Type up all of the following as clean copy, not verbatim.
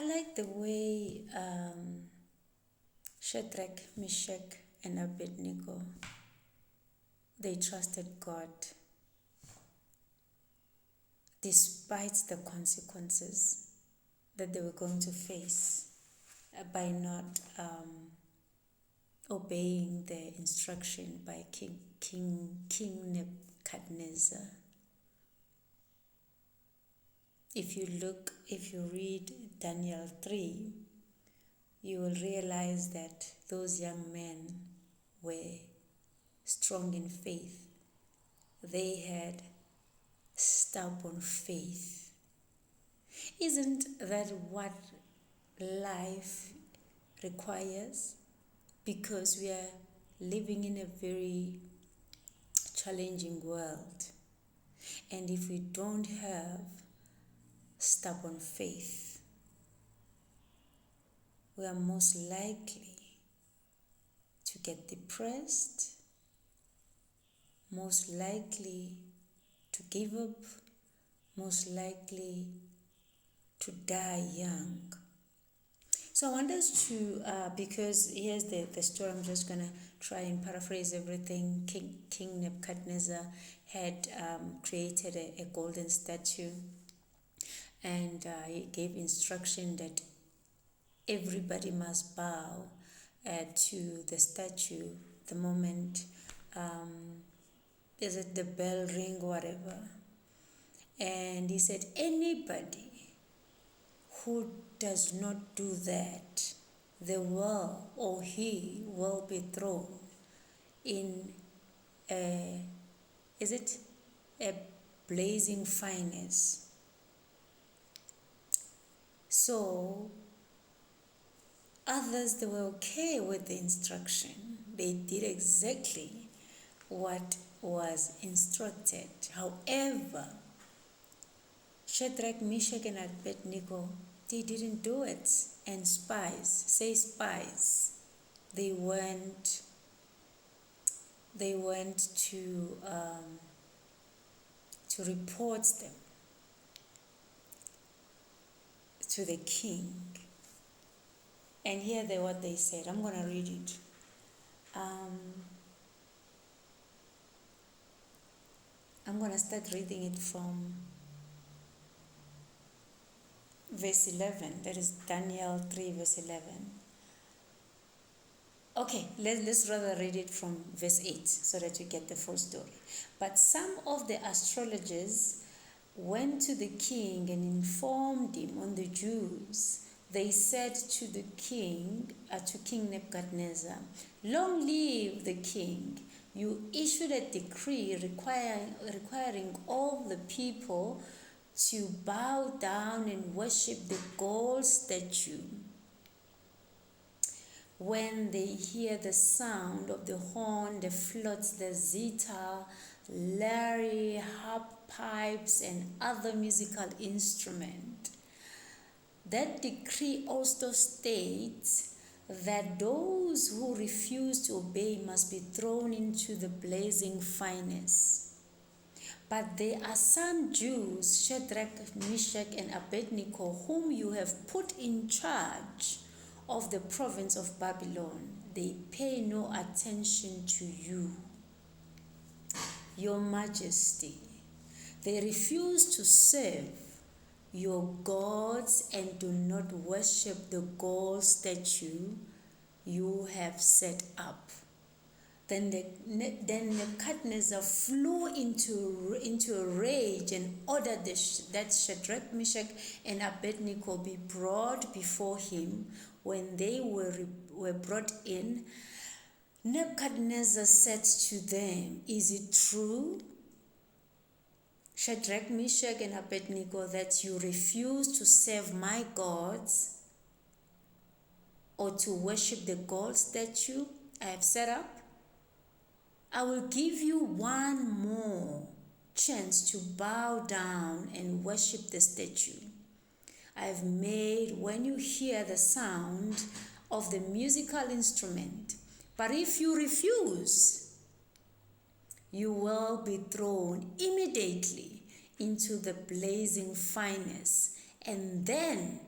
like the way Shadrach, Meshach, and Abednego, they trusted God despite the consequences that they were going to face by not obeying the instruction by King Nebuchadnezzar. If you read Daniel 3, you will realize that those young men were strong in faith. They had stubborn faith. Isn't that what life requires? Because we are living in a very challenging world. And if we don't have stubborn faith, we are most likely to get depressed, most likely to give up, most likely to die young. So I want us to, because here's the story, I'm just going to try and paraphrase everything. King Nebuchadnezzar had created a golden statue, and he gave instruction that everybody must bow to the statue the moment is it the bell ring, whatever. And he said anybody who does not do that, they will or he will be thrown in a blazing furnace. So others, they were okay with the instruction. They did exactly what was instructed. However, Shadrach, Meshach, and Abednego, they didn't do it. And spies, they went to report them to the king. And here what they said. I'm going to read it. I'm going to start reading it from verse 11. That is Daniel 3, verse 11. Okay, let's rather read it from verse 8 so that you get the full story. But some of the astrologers went to the king and informed him on the Jews. They said to the king, to King Nebuchadnezzar, "Long live the king. You issued a decree requiring all the people to bow down and worship the gold statue. When they hear the sound of the horn, the flutes, the zither, lyre, harp, pipes, and other musical instruments." That decree also states that those who refuse to obey must be thrown into the blazing furnace. But there are some Jews, Shadrach, Meshach, and Abednego, whom you have put in charge of the province of Babylon. They pay no attention to you, Your Majesty. They refuse to serve your gods and do not worship the gold statue you have set up. Then Nebuchadnezzar flew into a rage and ordered that Shadrach, Meshach, and Abednego be brought before him. When they were brought in, Nebuchadnezzar said to them, "Is it true, Shadrach, Meshach, and Abednego, that you refuse to serve my gods or to worship the gold statue I have set up? I will give you one more chance to bow down and worship the statue I have made when you hear the sound of the musical instrument. But if you refuse, you will be thrown immediately into the blazing furnace, and then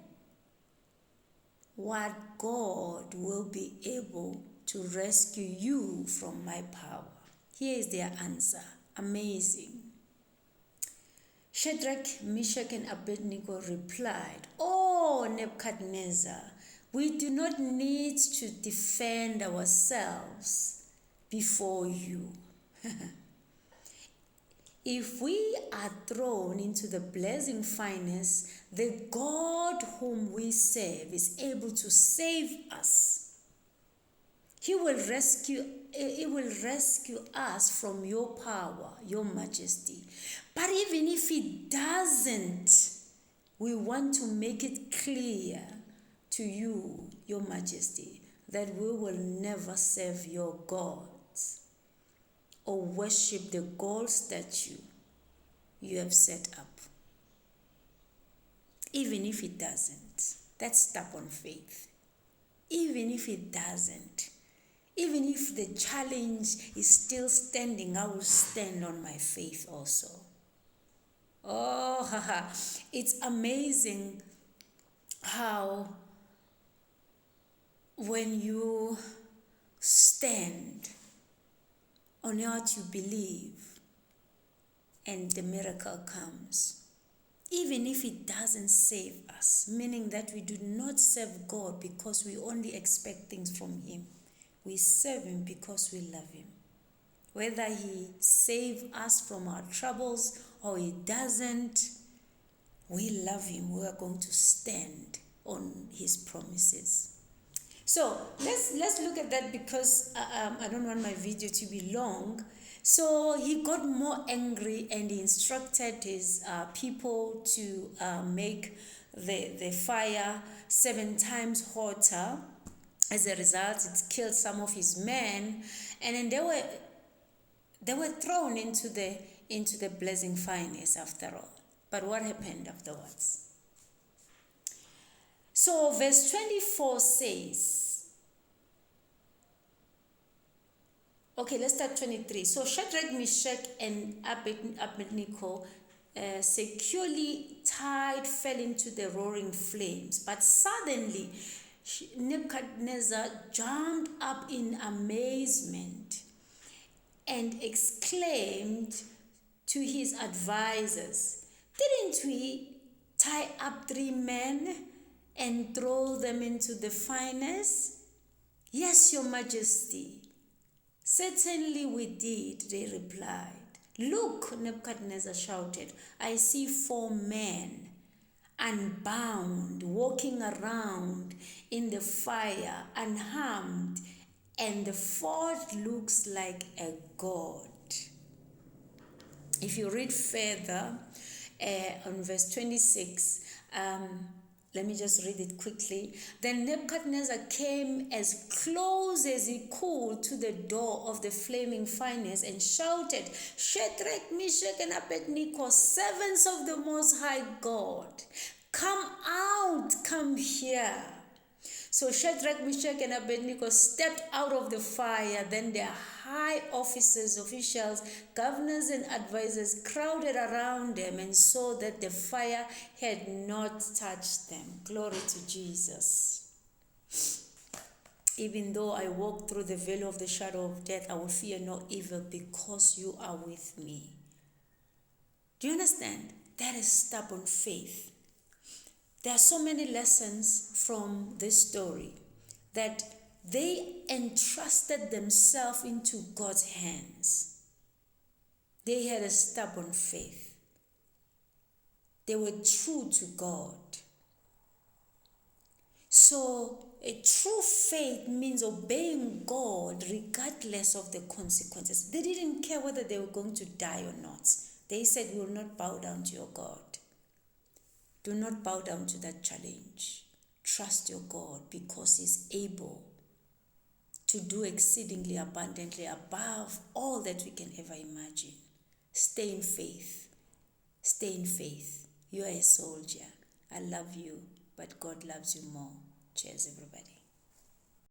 what God will be able to rescue you from my power. Here is their answer. Amazing. Shadrach, Meshach, and Abednego replied, "Oh, Nebuchadnezzar, we do not need to defend ourselves before you. If we are thrown into the blazing furnace, the God whom we serve is able to save us. He will rescue us from your power, your majesty. But even if he doesn't, we want to make it clear to you, your majesty, that we will never serve your gods or worship the gold statue you have set up. Even if it doesn't." That's stubborn faith. Even if it doesn't, even if the challenge is still standing, I will stand on my faith also. Oh, it's amazing how when you stand on what you believe and the miracle comes, even if it doesn't save us, meaning that we do not serve God because we only expect things from him. We serve him because we love him. Whether he saves us from our troubles or he doesn't, we love him. We are going to stand on his promises. So let's look at that, because I don't want my video to be long. So he got more angry and he instructed his people to make the fire 7 times hotter. As a result, it killed some of his men, and then they were thrown into the blazing furnace after all. But what happened afterwards? So verse 24 says, okay, let's start 23. So Shadrach, Meshach, and Abednego, securely tied, fell into the roaring flames. But suddenly Nebuchadnezzar jumped up in amazement and exclaimed to his advisors, "Didn't we tie up 3 men and throw them into the furnace?" "Yes, your majesty." "Certainly we did," they replied. "Look," Nebuchadnezzar shouted, "I see 4 men unbound, walking around in the fire, unharmed, and the 4th looks like a god." If you read further on verse 26, let me just read it quickly. "Then Nebuchadnezzar came as close as he could to the door of the flaming furnace and shouted, 'Shadrach, Meshach, and Abednego, servants of the Most High God, come out, come here.' So Shadrach, Meshach, and Abednego stepped out of the fire. Then their high officers, officials, governors, and advisors crowded around them and saw that the fire had not touched them. Glory to Jesus. "Even though I walk through the valley of the shadow of death, I will fear no evil, because you are with me." Do you understand? That is stubborn faith. There are so many lessons from this story, that they entrusted themselves into God's hands. They had a stubborn faith. They were true to God. So a true faith means obeying God regardless of the consequences. They didn't care whether they were going to die or not. They said, "We will not bow down to your God." Do not bow down to that challenge. Trust your God, because he's able to do exceedingly abundantly above all that we can ever imagine. Stay in faith. Stay in faith. You are a soldier. I love you, but God loves you more. Cheers, everybody.